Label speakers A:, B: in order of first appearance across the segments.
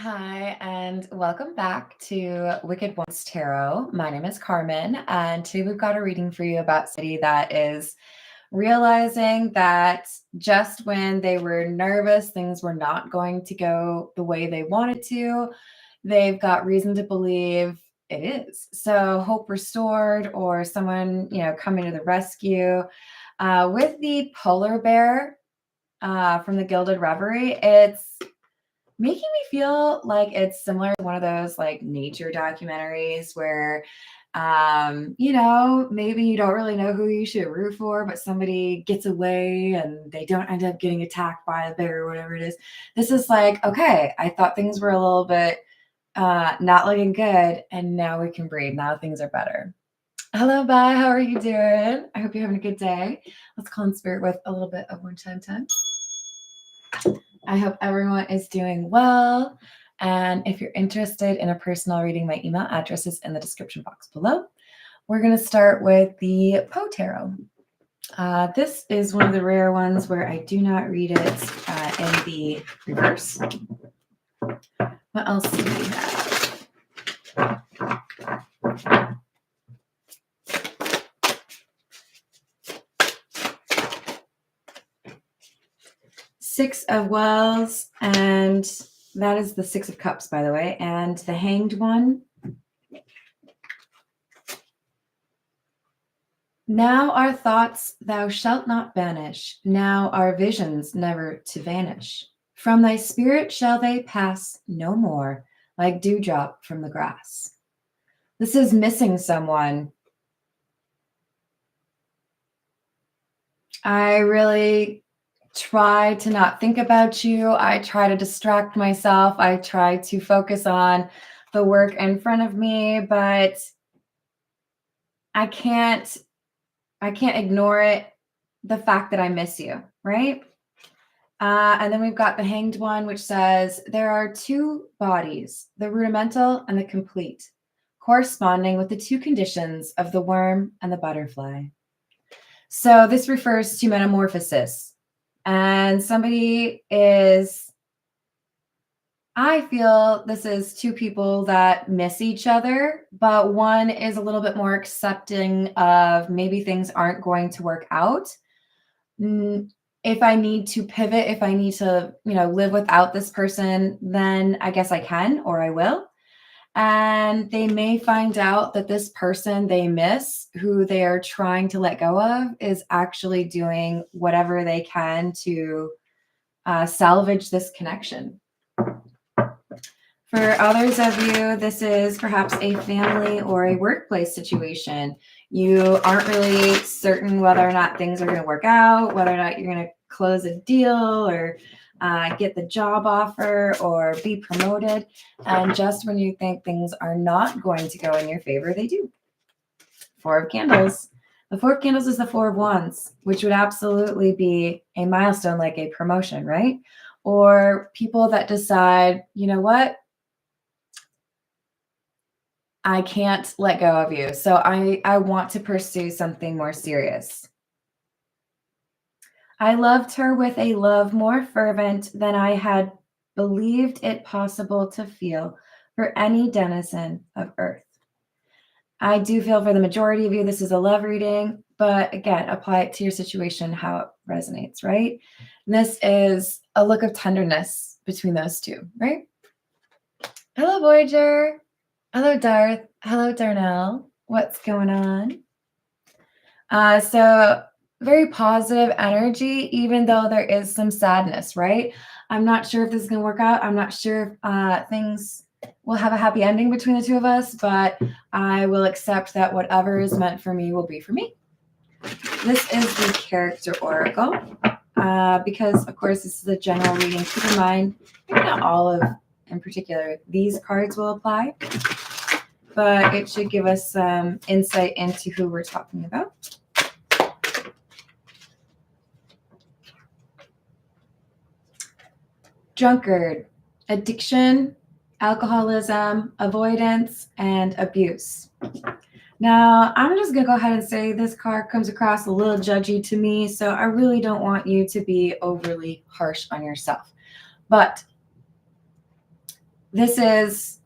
A: Hi, and welcome back to Wicked Once Tarot. My name is Carmen, and today we've got a reading for you about somebody that is realizing that just when they were nervous, things were not going to go the way they wanted to. They've got reason to believe it is. So, hope restored, or someone, coming to the rescue. With the polar bear from the Gilded Reverie, it's making me feel like it's similar to one of those like nature documentaries where maybe you don't really know who you should root for, but somebody gets away and they don't end up getting attacked by a bear or whatever it is. This is like, okay, I thought things were a little bit not looking good, and now we can breathe. Now things are better. Hello, bye. How are you doing? I hope you're having a good day. Let's call in spirit with a little bit of one time. I hope everyone is doing well. And if you're interested in a personal reading, my email address is in the description box below. We're going to start with the Poe Tarot. This is one of the rare ones where I do not read it in the reverse. What else do we have? Six of Wells, and that is the Six of Cups, by the way, and the Hanged one. Now our thoughts thou shalt not banish, now our visions never to vanish. From thy spirit shall they pass no more, like dewdrop from the grass. This is missing someone. I really try to not think about you. I try to distract myself. I try to focus on the work in front of me, but I can't ignore it, the fact that I miss you, right? And then we've got the Hanged one, which says there are two bodies, the rudimental and the complete, corresponding with the two conditions of the worm and the butterfly. So this refers to metamorphosis. And somebody is, I feel this is two people that miss each other, but one is a little bit more accepting of maybe things aren't going to work out. If I need to pivot, if I need to, live without this person, then I guess I can, or I will. And they may find out that this person they miss, who they are trying to let go of, is actually doing whatever they can to salvage this connection. For others of you, this is perhaps a family or a workplace situation. You aren't really certain whether or not things are going to work out, whether or not you're going to close a deal or get the job offer or be promoted. And just when you think things are not going to go in your favor, they do. Four of Candles. The Four of Candles is the Four of Wands, which would absolutely be a milestone, like a promotion, right? Or people that decide, you know what? I can't let go of you. So I want to pursue something more serious. I loved her with a love more fervent than I had believed it possible to feel for any denizen of earth. I do feel for the majority of you, this is a love reading, but again, apply it to your situation, how it resonates, right? And this is a look of tenderness between those two, right? Hello, Voyager. Hello, Darth. Hello, Darnell. What's going on? So very positive energy, even though there is some sadness, right? I'm not sure if this is going to work out. I'm not sure if things will have a happy ending between the two of us, but I will accept that whatever is meant for me will be for me. This is the Character Oracle, because, of course, this is a general reading. Keep in mind, maybe not all of, in particular, these cards will apply, but it should give us some insight into who we're talking about. Drunkard, addiction, alcoholism, avoidance, and abuse. Now, I'm just going to go ahead and say this card comes across a little judgy to me, so I really don't want you to be overly harsh on yourself. But This is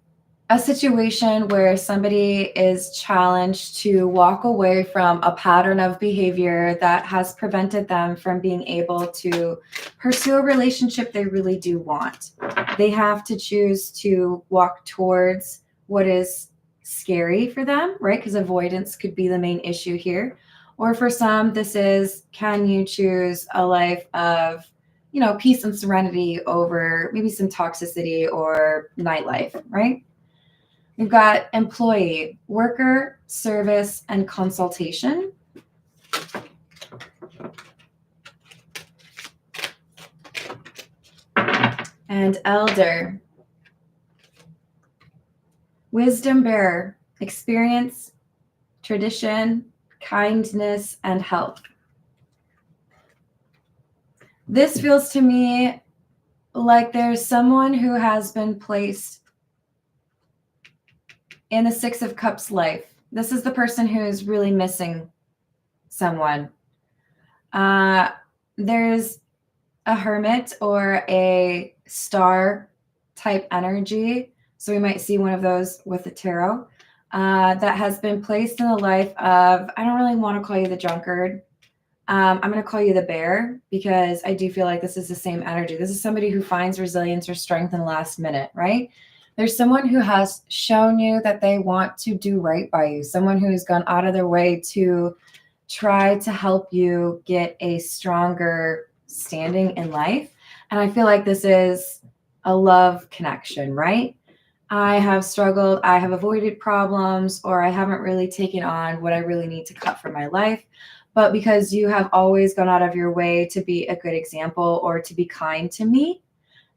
A: a situation where somebody is challenged to walk away from a pattern of behavior that has prevented them from being able to pursue a relationship they really do want. They have to choose to walk towards what is scary for them, right? Because avoidance could be the main issue here. Or for some, this is, can you choose a life of, you know, peace and serenity over maybe some toxicity or nightlife, right? We've got employee, worker, service, and consultation. And elder, wisdom bearer, experience, tradition, kindness, and health. This feels to me like there's someone who has been placed in the Six of Cups life. This is the person who is really missing someone. There's a hermit or a star type energy. So we might see one of those with the tarot that has been placed in the life of, I don't really want to call you the drunkard. I'm going to call you the bear because I do feel like this is the same energy. This is somebody who finds resilience or strength in the last minute, right? There's someone who has shown you that they want to do right by you, someone who has gone out of their way to try to help you get a stronger standing in life. And I feel like this is a love connection, right? I have struggled, I have avoided problems, or I haven't really taken on what I really need to cut from my life. But because you have always gone out of your way to be a good example or to be kind to me,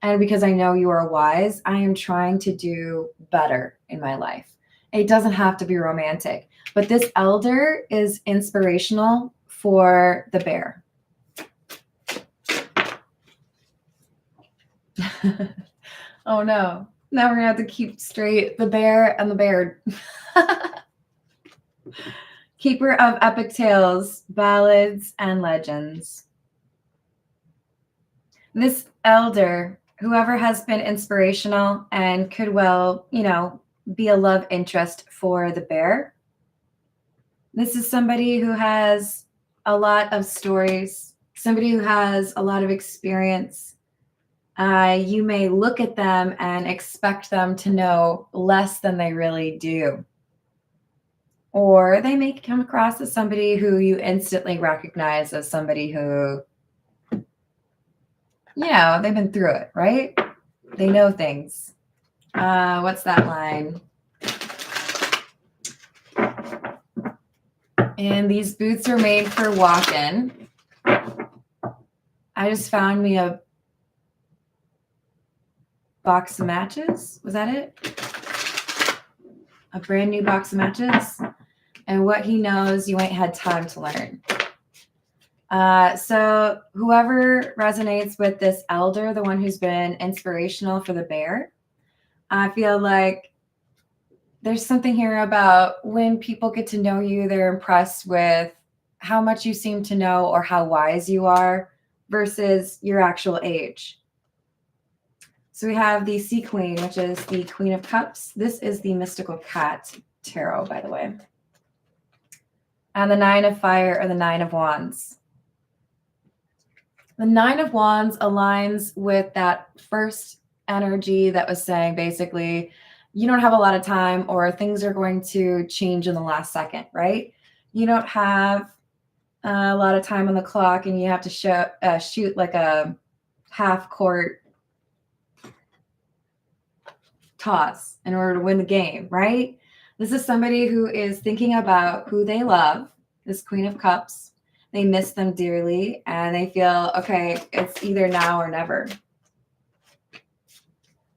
A: and because I know you are wise, I am trying to do better in my life. It doesn't have to be romantic, but this elder is inspirational for the bear. Oh no, now we're gonna have to keep straight the bear and the bear. Keeper of epic tales, ballads, and legends. This elder, whoever has been inspirational and could well, you know, be a love interest for the bear. This is somebody who has a lot of stories, somebody who has a lot of experience. You may look at them and expect them to know less than they really do. Or they may come across as somebody who you instantly recognize as somebody who, you know, they've been through it, right? They know things. What's that line? And these boots are made for walking. I just found me a box of matches. Was that it? A brand new box of matches. And what he knows, you ain't had time to learn. So whoever resonates with this elder, the one who's been inspirational for the bear, I feel like there's something here about when people get to know you, they're impressed with how much you seem to know or how wise you are versus your actual age. So we have the Sea Queen, which is the Queen of Cups. This is the Mystical Cat Tarot, by the way. And the Nine of Fire or the Nine of Wands. The Nine of Wands aligns with that first energy that was saying basically, you don't have a lot of time or things are going to change in the last second, right? You don't have a lot of time on the clock and you have to shoot like a half-court toss in order to win the game, right? This is somebody who is thinking about who they love, this Queen of Cups. They miss them dearly and they feel, okay, it's either now or never.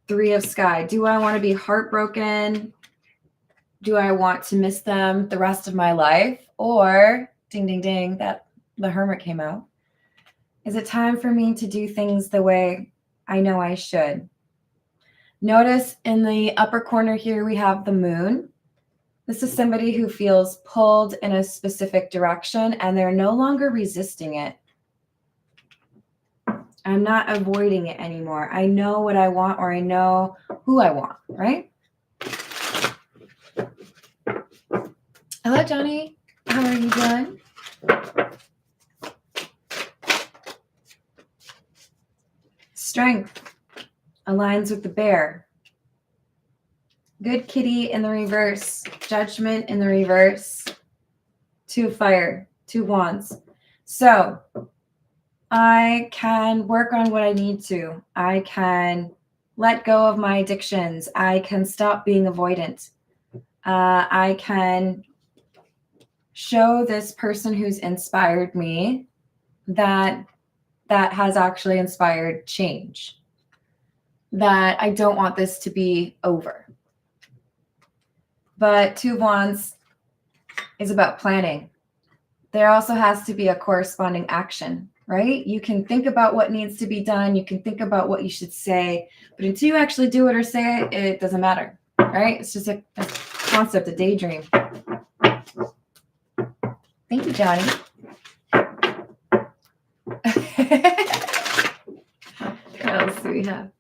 A: Three of Sky. Do I want to be heartbroken? Do I want to miss them the rest of my life? Or, ding, ding, ding, that the Hermit came out. Is it time for me to do things the way I know I should? Notice in the upper corner here, we have the Moon. This is somebody who feels pulled in a specific direction and they're no longer resisting it. I'm not avoiding it anymore. I know what I want, or I know who I want, right? Hello, Johnny. How are you doing? Strength aligns with the bear. Good kitty in the reverse. Judgment in the reverse. 2 fire, 2 wands. So I can work on what I need to. I can let go of my addictions. I can stop being avoidant. I can show this person who's inspired me that has actually inspired change, that I don't want this to be over. But 2 wands is about planning. There also has to be a corresponding action, right? You can think about what needs to be done. You can think about what you should say, but until you actually do it or say it, it doesn't matter, right? It's just a concept, a daydream. Thank you, Johnny. What else do we have?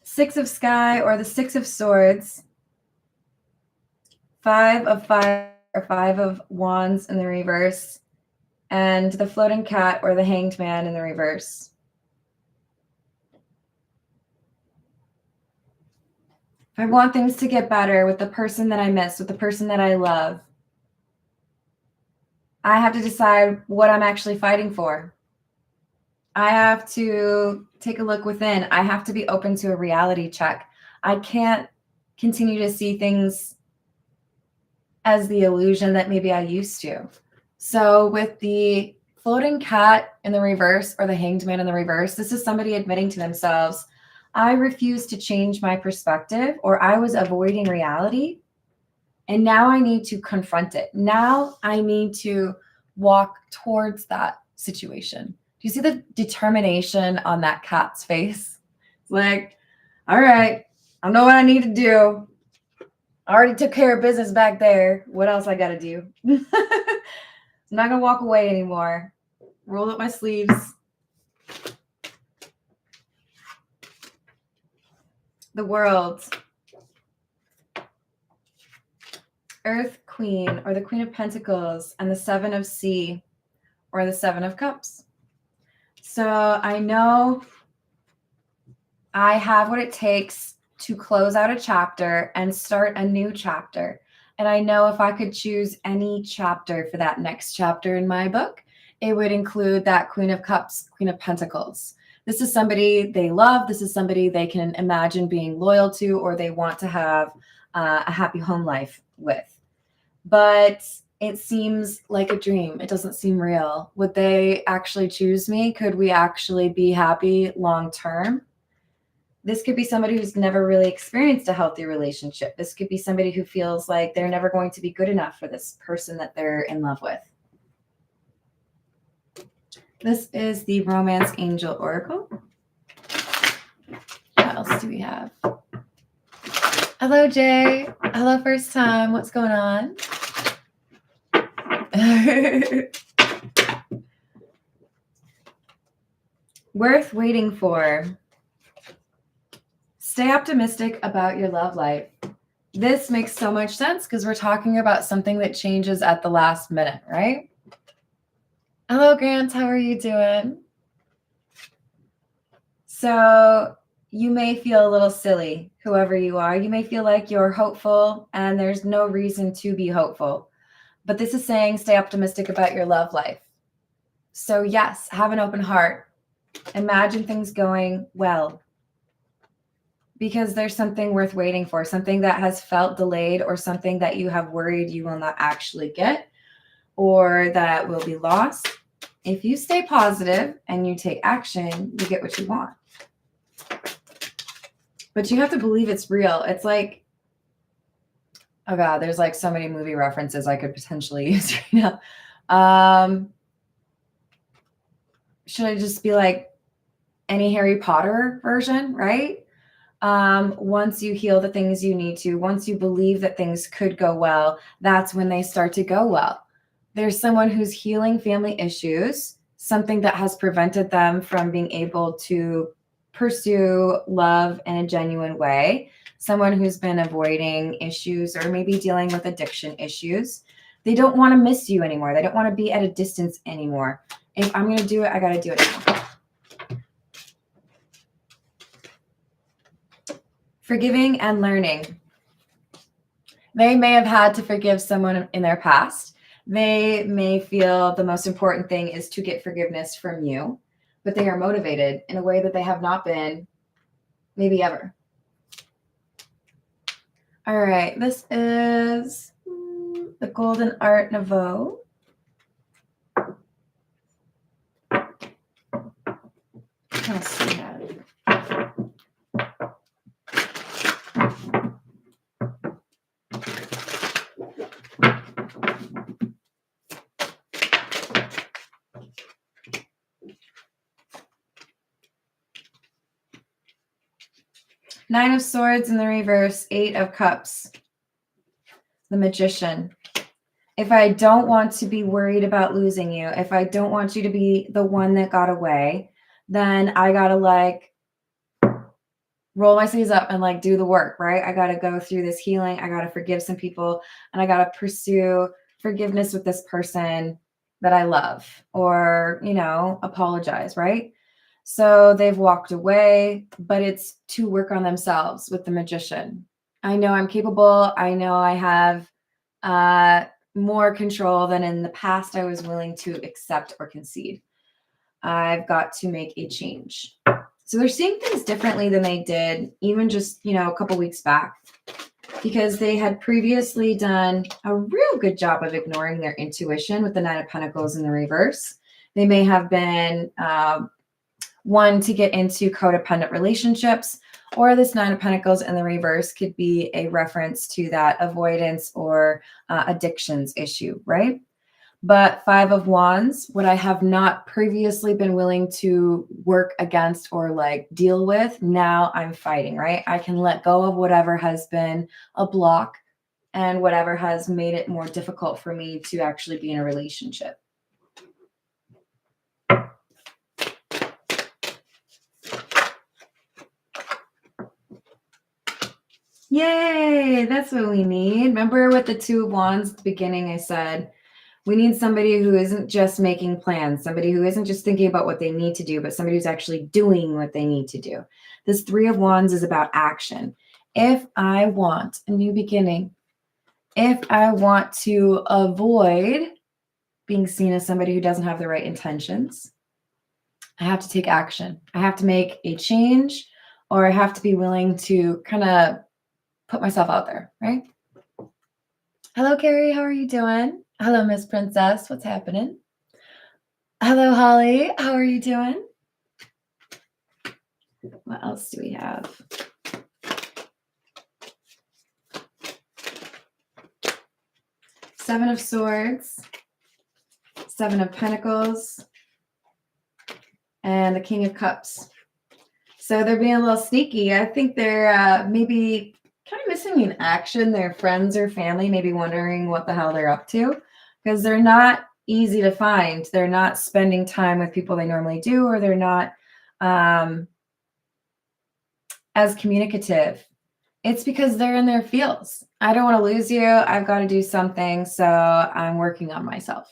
A: Six of Sky or the Six of Swords. 5 of Fire or 5 of Wands in the reverse. And the Floating Cat or the Hanged Man in the reverse. If I want things to get better with the person that I miss, with the person that I love, I have to decide what I'm actually fighting for. I have to take a look within. I have to be open to a reality check. I can't continue to see things as the illusion that maybe I used to. So with the Floating Cat in the reverse or the Hanged Man in the reverse, this is somebody admitting to themselves, I refuse to change my perspective, or I was avoiding reality. And now I need to confront it. Now I need to walk towards that situation. Do you see the determination on that cat's face? It's like, all right, I know what I need to do. I already took care of business back there. What else I got to do? I'm not going to walk away anymore. Roll up my sleeves. The World. Earth Queen or the Queen of Pentacles and the 7 of Sea or the 7 of Cups. So I know I have what it takes to close out a chapter and start a new chapter. And I know if I could choose any chapter for that next chapter in my book, it would include that Queen of Cups, Queen of Pentacles. This is somebody they love. This is somebody they can imagine being loyal to, or they want to have a happy home life with. But it seems like a dream. It doesn't seem real. Would they actually choose me? Could we actually be happy long term? This could be somebody who's never really experienced a healthy relationship. This could be somebody who feels like they're never going to be good enough for this person that they're in love with. This is the Romance Angel Oracle. What else do we have? Hello, Jay. Hello, first time. What's going on? Worth waiting for. Stay optimistic about your love life. This makes so much sense because we're talking about something that changes at the last minute, right? Hello, Grant. How are you doing? So you may feel a little silly, whoever you are. You may feel like you're hopeful and there's no reason to be hopeful. But this is saying stay optimistic about your love life. So yes, have an open heart. Imagine things going well. Because there's something worth waiting for, something that has felt delayed or something that you have worried you will not actually get or that will be lost. If you stay positive and you take action, you get what you want. But you have to believe it's real. It's like, oh God, there's like so many movie references I could potentially use right now. Should I just be like any Harry Potter version, right? Once you heal the things you need to, once you believe that things could go well, that's when they start to go well. There's someone who's healing family issues, something that has prevented them from being able to pursue love in a genuine way. Someone who's been avoiding issues or maybe dealing with addiction issues. They don't want to miss you anymore. They don't want to be at a distance anymore. If I'm going to do it, I got to do it now. Forgiving and learning. They may have had to forgive someone in their past. They may feel the most important thing is to get forgiveness from you, but they are motivated in a way that they have not been maybe ever. All right, this is the Golden Art Nouveau. What else do we have? Nine of Swords in the reverse, Eight of Cups, the Magician. If I don't want to be worried about losing you, if I don't want you to be the one that got away, then I got to like roll my sleeves up and like do the work, right? I got to go through this healing. I got to forgive some people and I got to pursue forgiveness with this person that I love or, you know, apologize, right? So they've walked away, but it's to work on themselves with the Magician. I know I'm capable. I know I have more control than in the past I was willing to accept or concede. I've got to make a change. So they're seeing things differently than they did even just, you know, a couple weeks back because they had previously done a real good job of ignoring their intuition with the Nine of Pentacles in the reverse. They may have been one to get into codependent relationships, or this Nine of Pentacles in the reverse could be a reference to that avoidance or addictions issue, right? But Five of Wands, what I have not previously been willing to work against or like deal with, now I'm fighting, right? I can let go of whatever has been a block and whatever has made it more difficult for me to actually be in a relationship. Yay, that's what we need. Remember with the Two of Wands at the beginning, I said, we need somebody who isn't just making plans, somebody who isn't just thinking about what they need to do, but somebody who's actually doing what they need to do. This Three of Wands is about action. If I want a new beginning, if I want to avoid being seen as somebody who doesn't have the right intentions, I have to take action. I have to make a change, or I have to be willing to kind of put myself out there, right? Hello, Carrie. How are you doing? Hello, Miss Princess. What's happening? Hello, Holly. How are you doing? What else do we have? Seven of Swords, Seven of Pentacles, and the King of Cups. So they're being a little sneaky. I think they're maybe kind of missing in action. Their friends or family may be wondering what the hell they're up to because they're not easy to find. They're not spending time with people they normally do, or they're not as communicative. It's because they're in their fields. I don't want to lose you. I've got to do something. So I'm working on myself.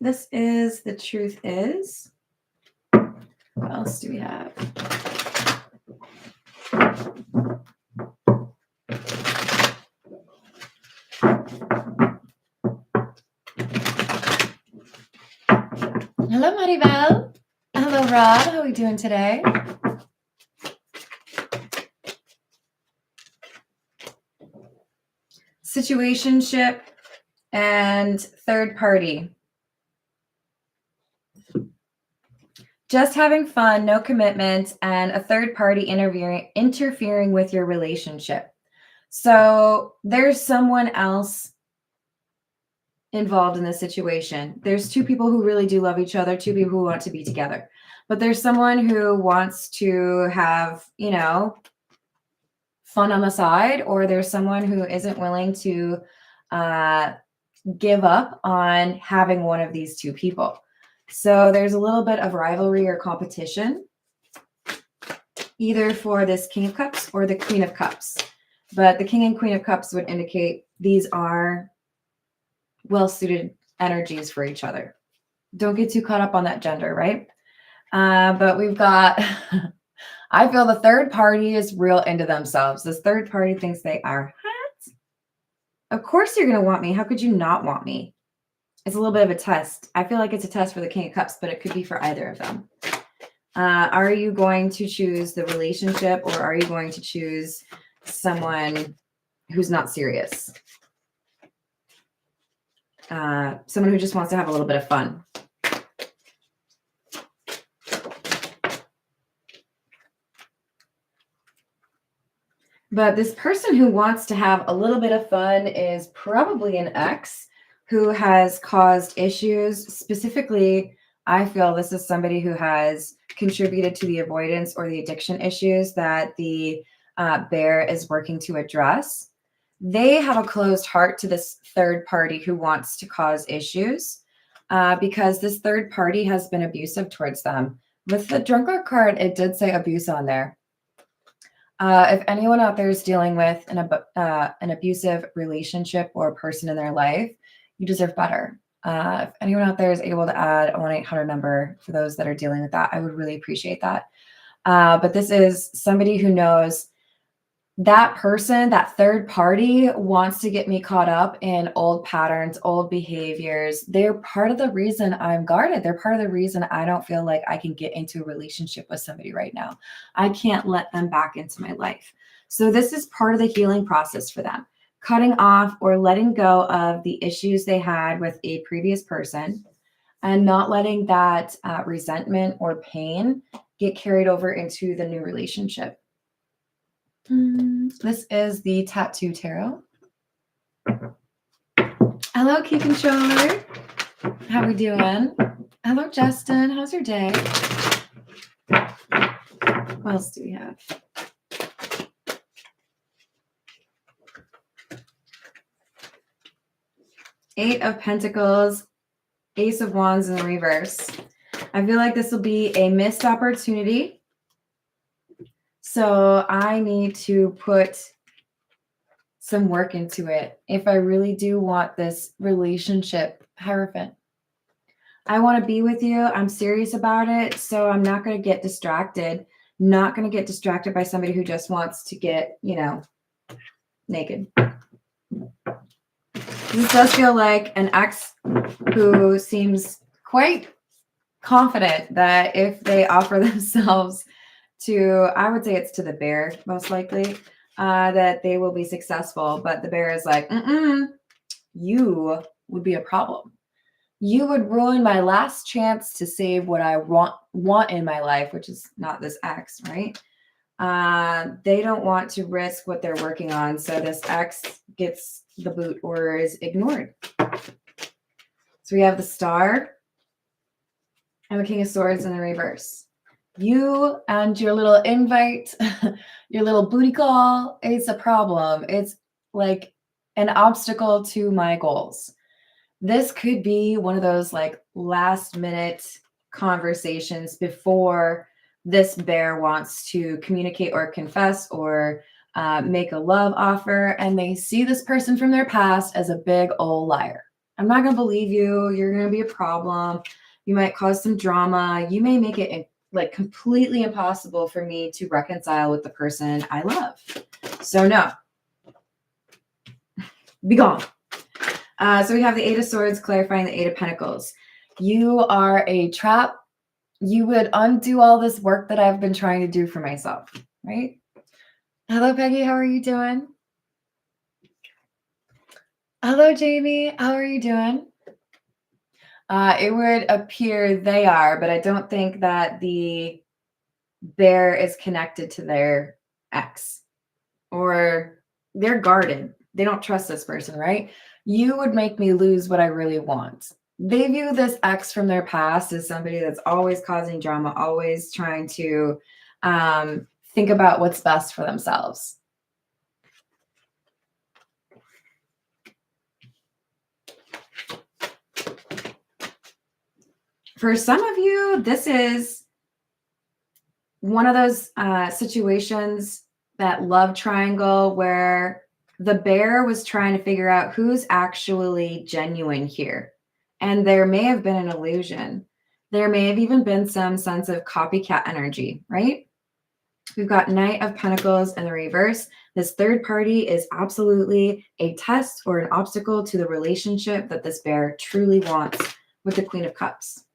A: This is The Truth Is. What else do we have? Hello, Maribel. Hello, Rod. How are we doing today? Situationship and third party. Just having fun, no commitment, and a third party interfering with your relationship. So there's someone else involved in this situation. There's two people who really do love each other, two people who want to be together. But there's someone who wants to have, you know, fun on the side, or there's someone who isn't willing to give up on having one of these two people. So there's a little bit of rivalry or competition, either for this King of Cups or the Queen of Cups. But the King and Queen of Cups would indicate these are well-suited energies for each other. Don't get too caught up on that gender, right? But we've got, I feel the third party is real into themselves. This third party thinks they are hot. Of course you're going to want me. How could you not want me? It's a little bit of a test. I feel like it's a test for the King of Cups, but it could be for either of them. Are you going to choose the relationship, or are you going to choose someone who's not serious? Someone who just wants to have a little bit of fun. But this person who wants to have a little bit of fun is probably an ex who has caused issues. Specifically, I feel this is somebody who has contributed to the avoidance or the addiction issues that the bear is working to address. They have a closed heart to this third party who wants to cause issues because this third party has been abusive towards them. With the Drunkard card, it did say abuse on there. If anyone out there is dealing with an abusive relationship or person in their life, you deserve better. If anyone out there is able to add a 1-800 number for those that are dealing with that, I would really appreciate that. But this is somebody who knows that person, that third party, wants to get me caught up in old patterns, old behaviors. They're part of the reason I'm guarded. They're part of the reason I don't feel like I can get into a relationship with somebody right now. I can't let them back into my life. So this is part of the healing process for them. Cutting off or letting go of the issues they had with a previous person and not letting that resentment or pain get carried over into the new relationship. This is the Tattoo Tarot. Hello, Key Controller. How are we doing? Hello, Justin. How's your day? What else do we have? Eight of Pentacles, Ace of Wands in the reverse. I feel like this will be a missed opportunity. So I need to put some work into it if I really do want this relationship. Hierophant. I want to be with you. I'm serious about it. So I'm not going to get distracted. Not going to get distracted by somebody who just wants to get, naked. This does feel like an ex who seems quite confident that if they offer themselves to, I would say it's to the bear, most likely, that they will be successful. But the bear is like, you would be a problem. You would ruin my last chance to save what I want in my life, which is not this ex, right? They don't want to risk what they're working on. So this ex gets the boot or is ignored. So we have the Star and the King of Swords in the reverse. You and your little invite, your little booty call, it's a problem. It's like an obstacle to my goals. This could be one of those like last minute conversations before this bear wants to communicate or confess or make a love offer, and they see this person from their past as a big old liar. I'm not going to believe you. You're going to be a problem. You might cause some drama. You may make it like completely impossible for me to reconcile with the person I love. So no, be gone. So we have the Eight of Swords clarifying the Eight of Pentacles. You are a trap. You would undo all this work that I've been trying to do for myself, right? Hello, Peggy. How are you doing? Hello, Jamie. How are you doing? It would appear they are, but I don't think that the bear is connected to their ex, or they're guarded. They don't trust this person, right? You would make me lose what I really want. They view this ex from their past as somebody that's always causing drama, always trying to think about what's best for themselves. For some of you, this is one of those situations, that love triangle, where the bear was trying to figure out who's actually genuine here. And there may have been an illusion. There may have even been some sense of copycat energy, right? We've got Knight of Pentacles in the reverse. This third party is absolutely a test or an obstacle to the relationship that this bear truly wants with the Queen of Cups.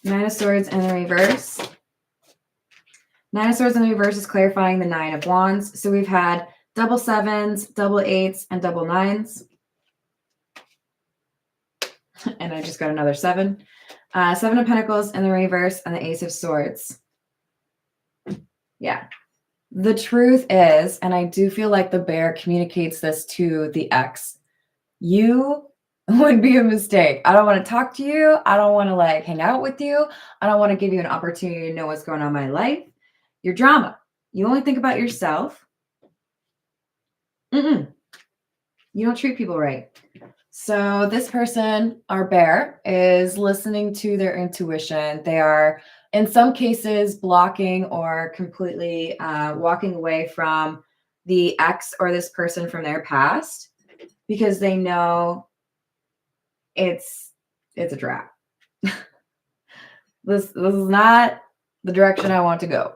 A: Nine of Swords in the reverse. Nine of Swords in the reverse is clarifying the Nine of Wands. So we've had double sevens, double eights, and double nines. And I just got another seven. Seven of Pentacles in the reverse and the Ace of Swords. Yeah. The truth is, and I do feel like the bear communicates this to the ex, you would be a mistake. I don't want to talk to you. I don't want to like hang out with you. I don't want to give you an opportunity to know what's going on in my life. You're drama. You only think about yourself. You don't treat people right. So this person, our bear, is listening to their intuition. They are, in some cases, blocking or completely walking away from the ex or this person from their past because they know it's a trap. This is not the direction I want to go.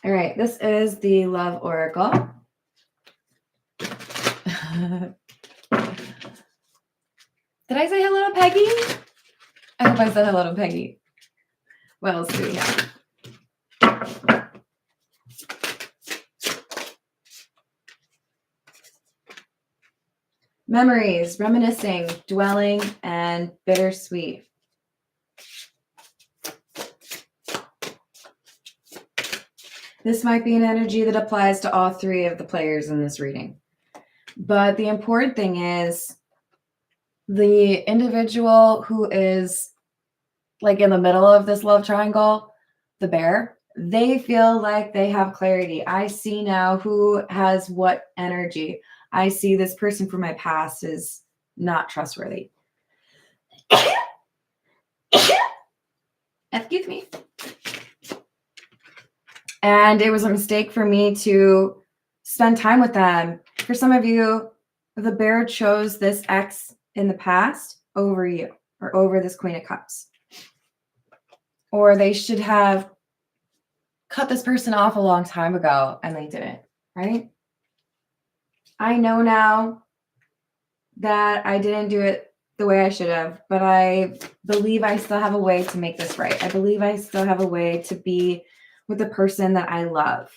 A: All right, this is the Love Oracle. Did I say hello to Peggy? I hope I said hello to Peggy. What else do we have? Memories, reminiscing, dwelling, and bittersweet. This might be an energy that applies to all three of the players in this reading. But the important thing is the individual who is like in the middle of this love triangle, the bear, they feel like they have clarity. I see now who has what energy. I see this person from my past is not trustworthy. Excuse me. And it was a mistake for me to spend time with them. For some of you, the bear chose this ex in the past over you or over this Queen of Cups. Or they should have cut this person off a long time ago and they didn't, right? I know now that I didn't do it the way I should have, but I believe I still have a way to make this right. I believe I still have a way to be with the person that I love.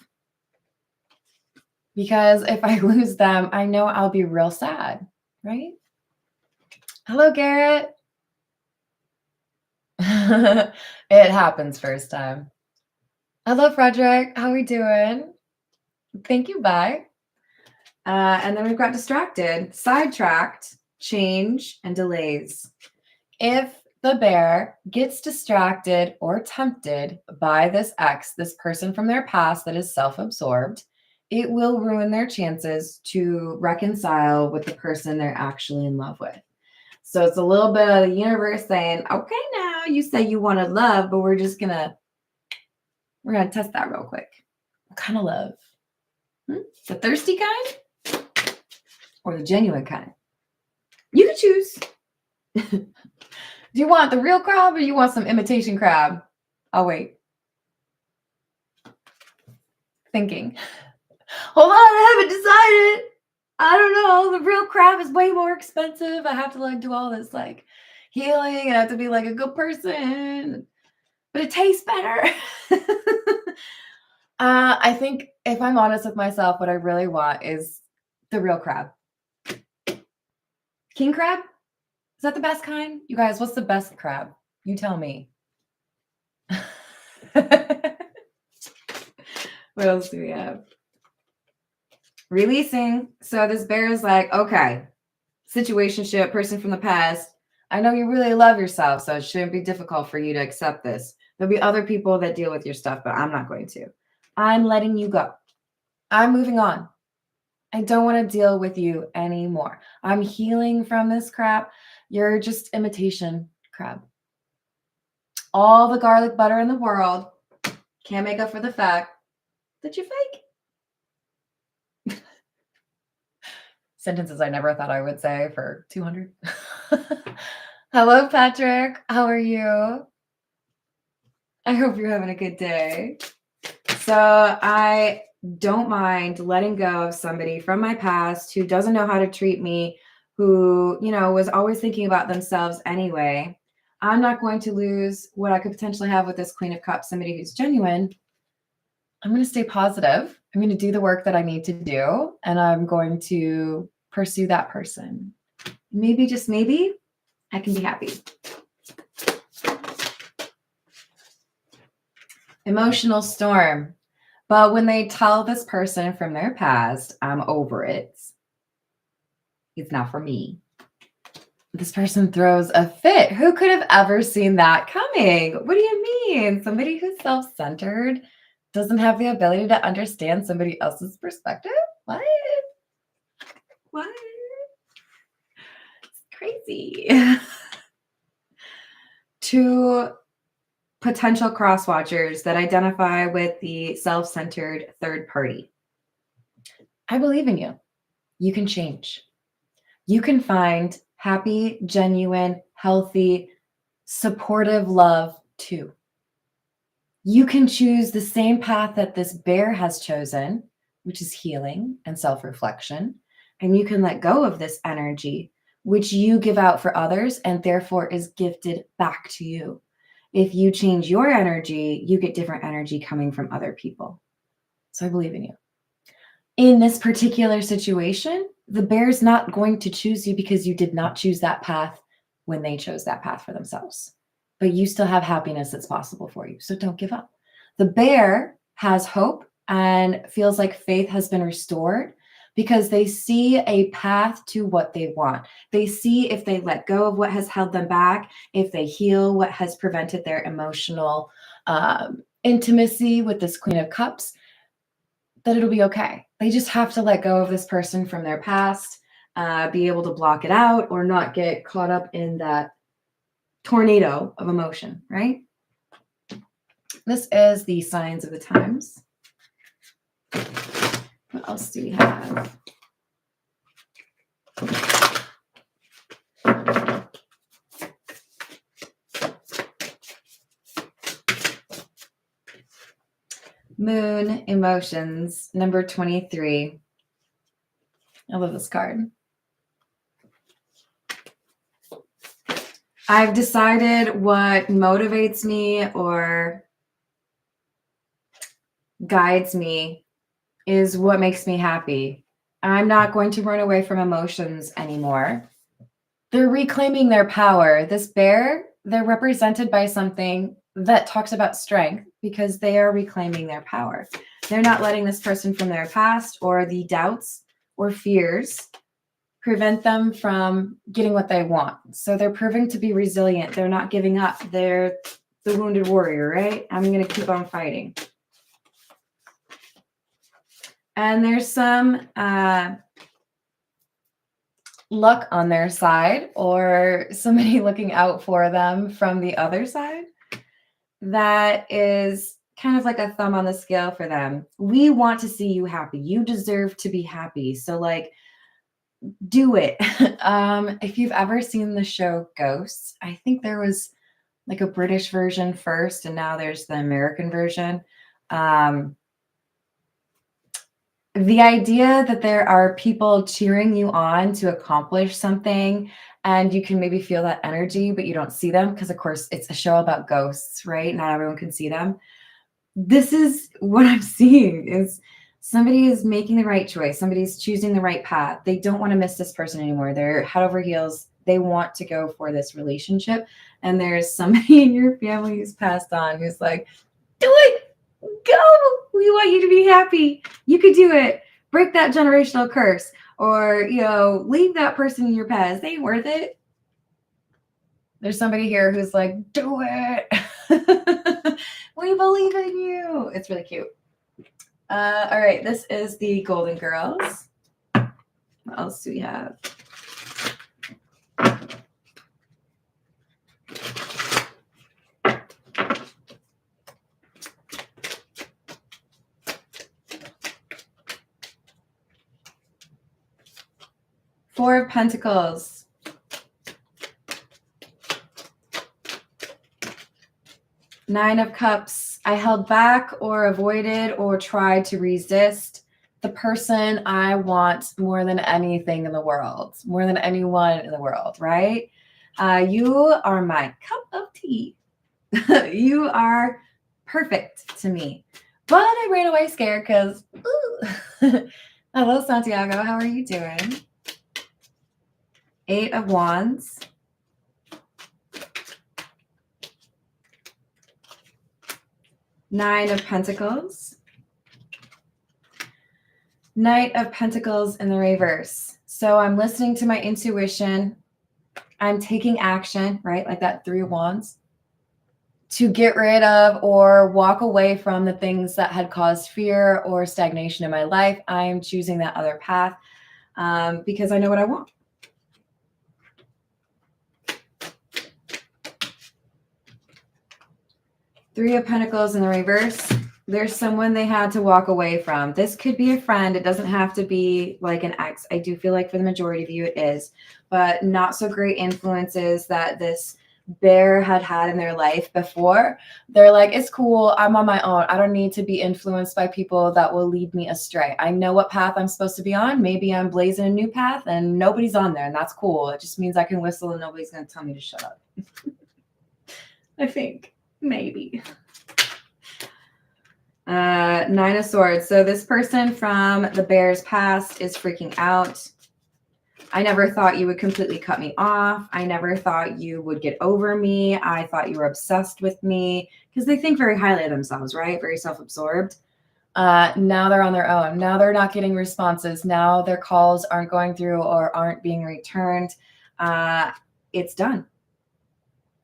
A: Because if I lose them, I know I'll be real sad, right? Hello, Garrett. It happens first time. Hello, Frederick. How are we doing? Thank you. Bye. And then we've got distracted, sidetracked, change, and delays. If the bear gets distracted or tempted by this ex, this person from their past that is self-absorbed, it will ruin their chances to reconcile with the person they're actually in love with. So it's a little bit of the universe saying, okay, now you say you want to love, but we're gonna test that real quick. What kind of love? The thirsty kind or the genuine kind? You can choose. Do you want the real crab or you want some imitation crab? I'll wait. Thinking. Hold on, I haven't decided. I don't know. The real crab is way more expensive. I have to like do all this like healing and I have to be like a good person. But it tastes better. I think if I'm honest with myself, what I really want is the real crab. King crab? Is that the best kind? You guys, what's the best crab? You tell me. What else do we have? Releasing. So this bear is like, okay, situationship, person from the past. I know you really love yourself, so it shouldn't be difficult for you to accept this. There'll be other people that deal with your stuff, but I'm not going to. I'm letting you go. I'm moving on. I don't want to deal with you anymore. I'm healing from this crap. You're just imitation crap. All the garlic butter in the world can't make up for the fact that you're fake. Sentences I never thought I would say for 200. Hello, Patrick. How are you? I hope you're having a good day. So I don't mind letting go of somebody from my past who doesn't know how to treat me, who, was always thinking about themselves anyway. I'm not going to lose what I could potentially have with this Queen of Cups, somebody who's genuine. I'm going to stay positive. I'm going to do the work that I need to do, and I'm going to pursue that person. Maybe, just maybe, I can be happy. Emotional storm. But when they tell this person from their past, I'm over it. It's not for me. This person throws a fit. Who could have ever seen that coming? What do you mean? Somebody who's self-centered doesn't have the ability to understand somebody else's perspective? What? It's crazy. Two potential cross-watchers that identify with the self-centered third party. I believe in you. You can change. You can find happy, genuine, healthy, supportive love too. You can choose the same path that this bear has chosen, which is healing and self-reflection, and you can let go of this energy, which you give out for others and therefore is gifted back to you. If you change your energy, you get different energy coming from other people. So I believe in you. In this particular situation, the bear's not going to choose you because you did not choose that path when they chose that path for themselves. But you still have happiness that's possible for you. So don't give up. The bear has hope and feels like faith has been restored because they see a path to what they want. They see if they let go of what has held them back, if they heal what has prevented their emotional intimacy with this Queen of Cups, that it'll be okay. They just have to let go of this person from their past, be able to block it out or not get caught up in that tornado of emotion, right? This is the signs of the times. What else do we have? Moon emotions, number 23. I love this card. I've decided what motivates me or guides me is what makes me happy. I'm not going to run away from emotions anymore. They're reclaiming their power. This bear, they're represented by something that talks about strength because they are reclaiming their power. They're not letting this person from their past or the doubts or fears prevent them from getting what they want. So they're proving to be resilient. They're not giving up. They're the wounded warrior, right? I'm going to keep on fighting. And there's some luck on their side or somebody looking out for them from the other side. That is kind of like a thumb on the scale for them. We want to see you happy. You deserve to be happy. So do it. If you've ever seen the show Ghosts, I think there was like a British version first, and now there's the American version. The idea that there are people cheering you on to accomplish something, and you can maybe feel that energy, but you don't see them because, of course, it's a show about ghosts, right? Not everyone can see them. This is what I'm seeing is somebody is making the right choice. Somebody's choosing the right path. They don't want to miss this person anymore. They're head over heels. They want to go for this relationship. And there's somebody in your family who's passed on who's like, do it. Go. We want you to be happy. You could do it. Break that generational curse. Or, leave that person in your past. They ain't worth it. There's somebody here who's like, do it. We believe in you. It's really cute. All right. This is the Golden Girls. What else do we have? Four of Pentacles. Nine of Cups. I held back or avoided or tried to resist the person I want more than anything in the world, more than anyone in the world, right? You are my cup of tea. You are perfect to me. But I ran away scared because, hello, Santiago. How are you doing? Eight of Wands. Nine of Pentacles. Knight of Pentacles in the reverse. So I'm listening to my intuition. I'm taking action, right? Like that Three of Wands, to get rid of or walk away from the things that had caused fear or stagnation in my life. I am choosing that other path because I know what I want. Three of Pentacles in the reverse. There's someone they had to walk away from. This could be a friend. It doesn't have to be like an ex. I do feel like for the majority of you it is, but not so great influences that this bear had in their life before. They're like, it's cool. I'm on my own. I don't need to be influenced by people that will lead me astray. I know what path I'm supposed to be on. Maybe I'm blazing a new path and nobody's on there, and that's cool. It just means I can whistle and nobody's going to tell me to shut up. I think. Maybe. Nine of Swords. So this person from the bear's past is freaking out. I never thought you would completely cut me off. I never thought you would get over me. I thought you were obsessed with me, because they think very highly of themselves, right? Very self-absorbed. Now they're on their own. Now they're not getting responses. Now their calls aren't going through or aren't being returned. It's done.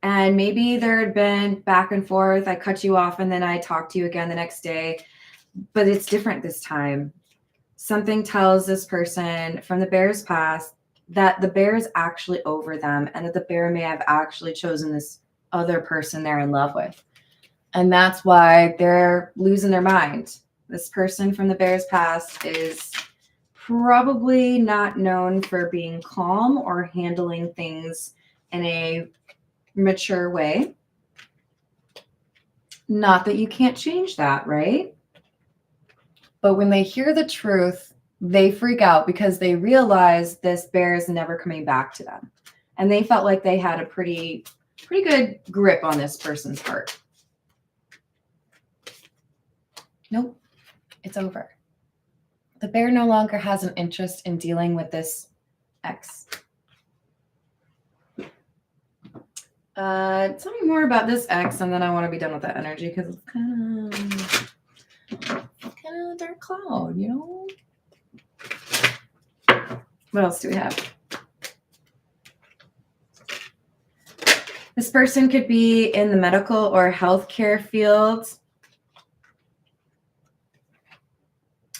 A: And maybe there had been back and forth. I cut you off and then I talked to you again the next day. But it's different this time. Something tells this person from the bear's past that the bear is actually over them and that the bear may have actually chosen this other person they're in love with. And that's why they're losing their mind. This person from the bear's past is probably not known for being calm or handling things in a mature way. Not that you can't change that, right? But when they hear the truth, they freak out because they realize this bear is never coming back to them. And they felt like they had a pretty good grip on this person's heart. Nope, it's over. The bear no longer has an interest in dealing with this ex. Tell me more about this ex, and then I want to be done with that energy because it's kind of a dark cloud, you know? What else do we have? This person could be in the medical or healthcare field.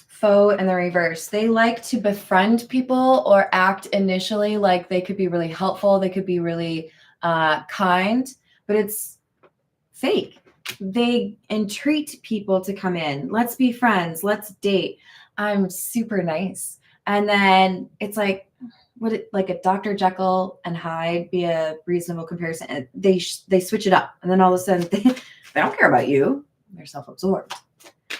A: Foe in the reverse. They like to befriend people or act initially like they could be really helpful. They could be really kind, but it's fake. They entreat people to come in. Let's be friends. Let's date. I'm super nice. And then it's like, would it like a Dr. Jekyll and Hyde be a reasonable comparison? And they switch it up. And then all of a sudden they don't care about you. They're self-absorbed.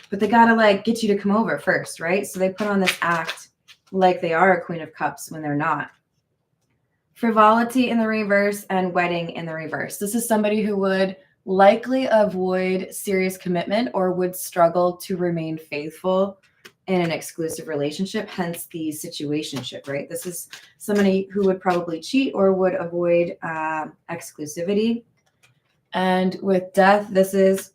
A: But they got to like get you to come over first, right? So they put on this act like they are a Queen of Cups when they're not. Frivolity in the reverse and wedding in the reverse. This is somebody who would likely avoid serious commitment or would struggle to remain faithful in an exclusive relationship, hence the situationship, right? This is somebody who would probably cheat or would avoid exclusivity. And with death, this is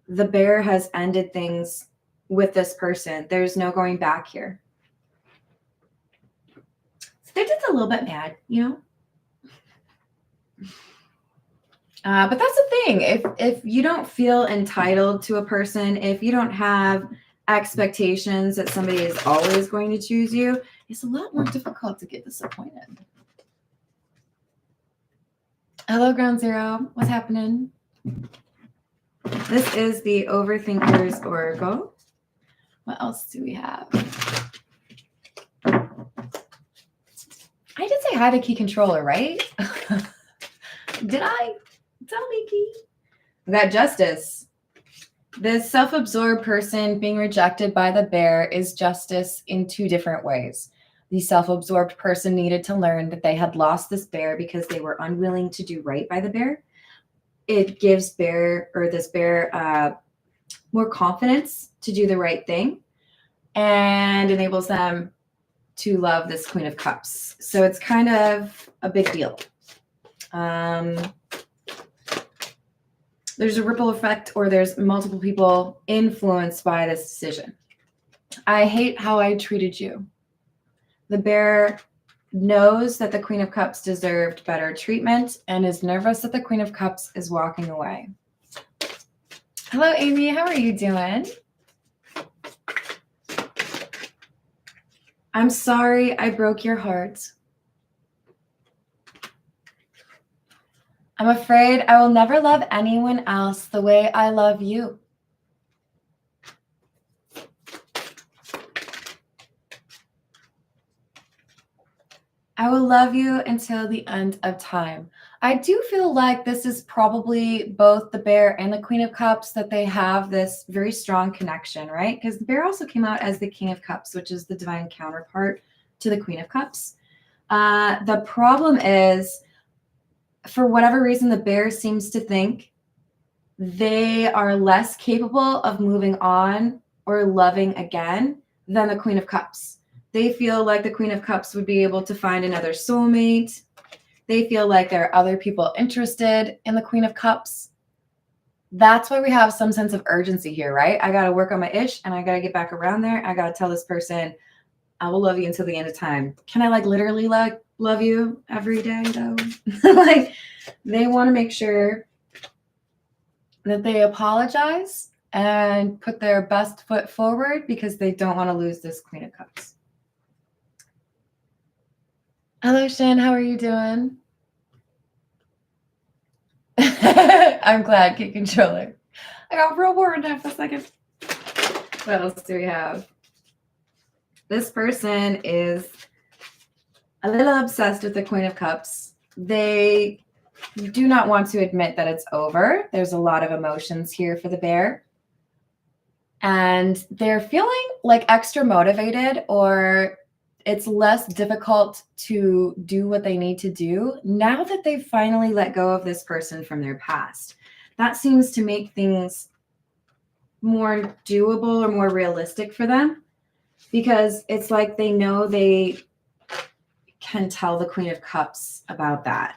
A: the bear has ended things with this person. There's no going back here. So they're just a little bit mad, you know? But that's the thing. If you don't feel entitled to a person, if you don't have expectations that somebody is always going to choose you, it's a lot more difficult to get disappointed. Hello, Ground Zero. What's happening? This is the Overthinkers Oracle. What else do we have? I did say hi to Key Controller, right? Did I? Tell me, Key. We got Justice. This self-absorbed person being rejected by the bear is justice in two different ways. The self-absorbed person needed to learn that they had lost this bear because they were unwilling to do right by the bear. It gives this bear more confidence to do the right thing and enables them to love this Queen of Cups. So it's kind of a big deal. There's a ripple effect, or there's multiple people influenced by this decision. I hate how I treated you. The bear knows that the Queen of Cups deserved better treatment and is nervous that the Queen of Cups is walking away. Hello, Amy. How are you doing? I'm sorry I broke your heart. I'm afraid I will never love anyone else the way I love you. I will love you until the end of time. I do feel like this is probably both the bear and the Queen of Cups, that they have this very strong connection, right? Because the bear also came out as the King of Cups, which is the divine counterpart to the Queen of Cups. The problem is, for whatever reason, the bear seems to think they are less capable of moving on or loving again than the Queen of Cups. They feel like the Queen of Cups would be able to find another soulmate. They feel like there are other people interested in the Queen of Cups. That's why we have some sense of urgency here, right? I got to work on my ish and I got to get back around there. I got to tell this person, I will love you until the end of time. Can I literally love you every day though? They want to make sure that they apologize and put their best foot forward because they don't want to lose this Queen of Cups. Hello, Shan. How are you doing? I'm glad, Key Controller. I got real bored there for a second. What else do we have? This person is a little obsessed with the Queen of Cups. They do not want to admit that it's over. There's a lot of emotions here for the bear. And they're feeling extra motivated, or it's less difficult to do what they need to do now that they've finally let go of this person from their past. That seems to make things more doable or more realistic for them, because it's like they know they can tell the Queen of Cups about that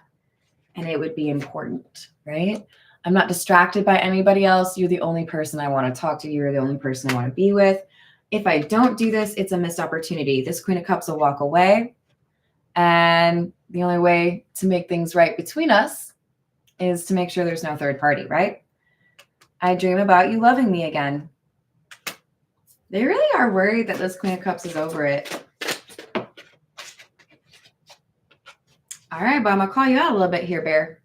A: and it would be important, right? I'm not distracted by anybody else. You're the only person I want to talk to. You're the only person I want to be with. If I don't do this, it's a missed opportunity. This Queen of Cups will walk away. And the only way to make things right between us is to make sure there's no third party, right? I dream about you loving me again. They really are worried that this Queen of Cups is over it. All right, but I'm going to call you out a little bit here, Bear.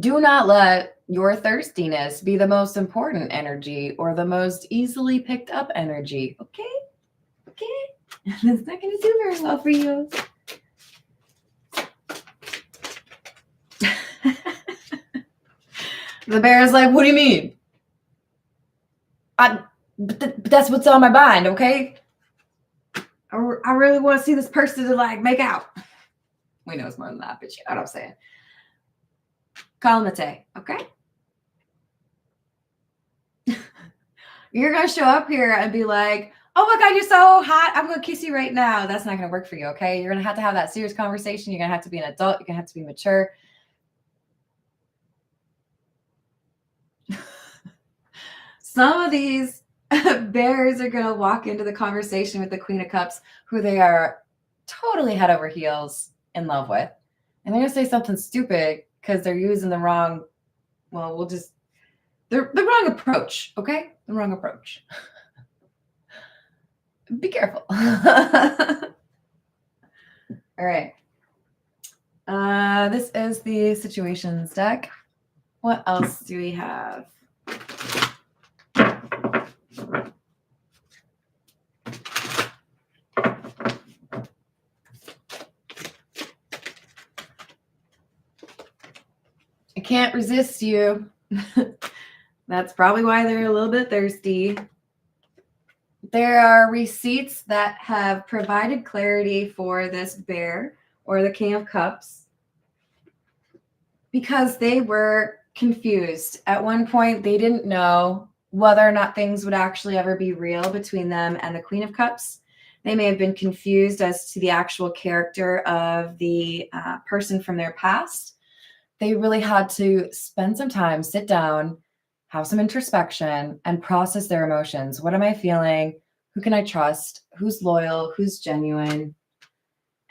A: Do not let your thirstiness be the most important energy or the most easily picked up energy. Okay? Okay? That's not going to do very well for you. The bear is like, what do you mean? But that's what's on my mind, okay? I really want to see this person to make out. We know it's more than that, but you know what I'm saying. Calmate, okay? You're going to show up here and be like, oh my God, you're so hot. I'm going to kiss you right now. That's not going to work for you, okay? You're going to have that serious conversation. You're going to have to be an adult. You're going to have to be mature. Some of these bears are going to walk into the conversation with the Queen of Cups, who they are totally head over heels in love with. And they're going to say something stupid because they're using the wrong, the wrong approach, okay? The wrong approach. Be careful. All right. This is the situations deck. What else do we have? I can't resist you. That's probably why they're a little bit thirsty. There are receipts that have provided clarity for this bear or the King of Cups because they were confused. At one point, they didn't know whether or not things would actually ever be real between them and the Queen of Cups. They may have been confused as to the actual character of the person from their past. They really had to spend some time, sit down, have some introspection, and process their emotions. What am I feeling? Who can I trust? Who's loyal? Who's genuine?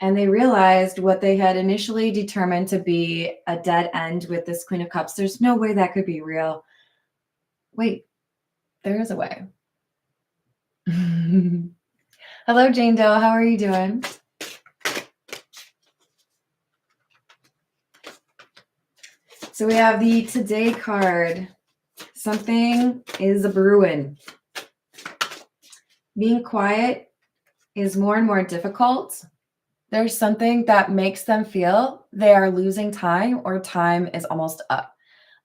A: And they realized what they had initially determined to be a dead end with this Queen of Cups. There's no way that could be real. Wait, there is a way. Hello, Jane Doe. How are you doing? So we have the Today card. Something is a brewing. Being quiet is more and more difficult. There's something that makes them feel they are losing time or time is almost up.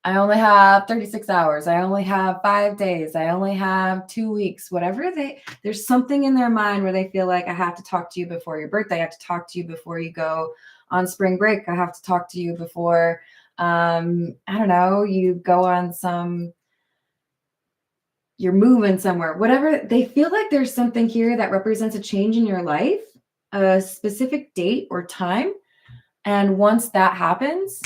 A: I only have 36 hours. I only have 5 days. I only have 2 weeks, whatever there's something in their mind where they feel like I have to talk to you before your birthday. I have to talk to you before you go on spring break. I have to talk to you before, I don't know, you go on you're moving somewhere, whatever. They feel like there's something here that represents a change in your life, a specific date or time. And once that happens,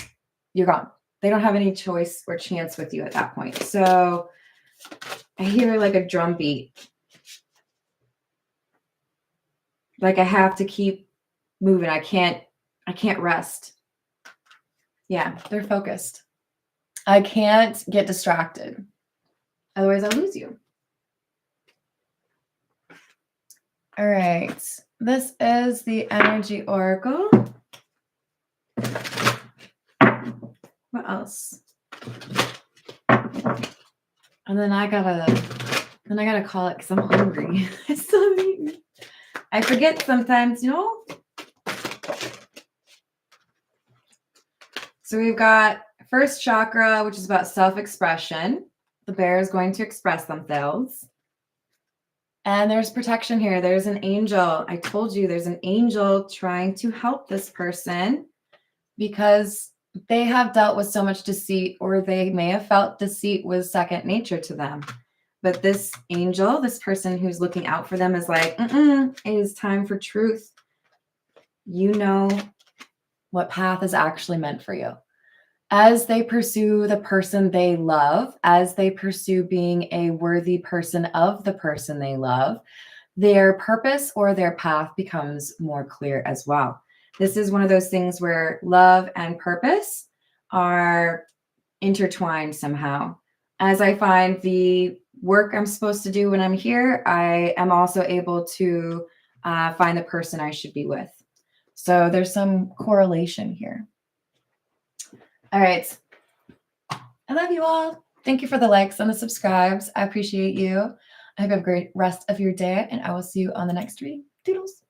A: you're gone. They don't have any choice or chance with you at that point. So I hear like a drum beat. Like I have to keep moving. I can't rest. Yeah, they're focused. I can't get distracted. Otherwise, I'll lose you. All right. This is the energy oracle. What else? And then I gotta call it because I'm hungry. I still haven't eaten. I forget sometimes, you know. So we've got first chakra, which is about self-expression. The bear is going to express themselves. And there's protection here. There's an angel. I told you there's an angel trying to help this person because they have dealt with so much deceit, or they may have felt deceit was second nature to them. But this angel, this person who's looking out for them is like, it is time for truth. You know what path is actually meant for you. As they pursue the person they love, as they pursue being a worthy person of the person they love, their purpose or their path becomes more clear as well. This is one of those things where love and purpose are intertwined somehow. As I find the work I'm supposed to do when I'm here, I am also able to find the person I should be with. So there's some correlation here. All right. I love you all. Thank you for the likes and the subscribes. I appreciate you. I hope you have a great rest of your day, and I will see you on the next reading. Doodles.